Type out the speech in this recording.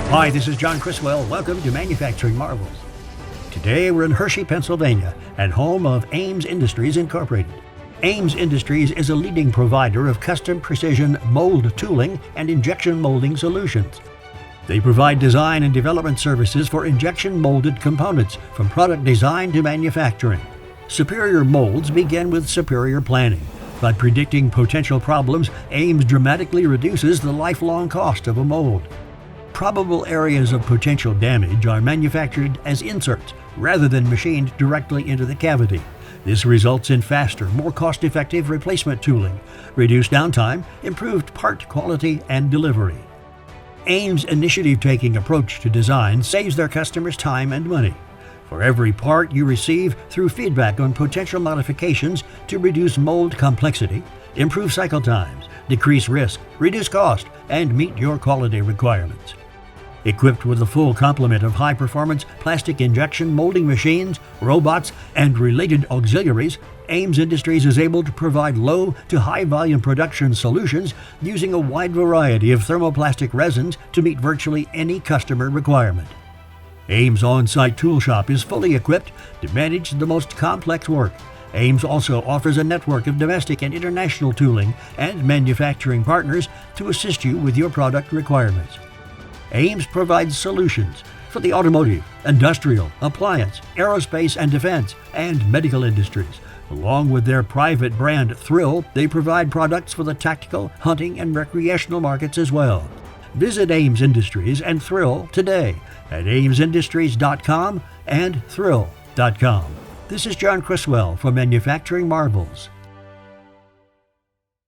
Hi, this is John Criswell. Welcome to Manufacturing Marvels. Today we're in Hershey, Pennsylvania, and home of Ames Industries Incorporated. Ames Industries is a leading provider of custom precision mold tooling and injection molding solutions. They provide design and development services for injection molded components from product design to manufacturing. Superior molds begin with superior planning. By predicting potential problems, Ames dramatically reduces the lifelong cost of a mold. Probable areas of potential damage are manufactured as inserts rather than machined directly into the cavity. This results in faster, more cost-effective replacement tooling, reduced downtime, improved part quality and delivery. Ames' initiative-taking approach to design saves their customers time and money. For every part you receive through feedback on potential modifications to reduce mold complexity, improve cycle times, decrease risk, reduce cost, and meet your quality requirements. Equipped with a full complement of high-performance plastic injection molding machines, robots, and related auxiliaries, Ames Industries is able to provide low to high-volume production solutions using a wide variety of thermoplastic resins to meet virtually any customer requirement. Ames' on-site tool shop is fully equipped to manage the most complex work. Ames also offers a network of domestic and international tooling and manufacturing partners to assist you with your product requirements. Ames provides solutions for the automotive, industrial, appliance, aerospace and defense, and medical industries. Along with their private brand Thrill, they provide products for the tactical, hunting, and recreational markets as well. Visit Ames Industries and Thrill today at amesindustries.com and thrill.com. This is John Criswell for Manufacturing Marvels.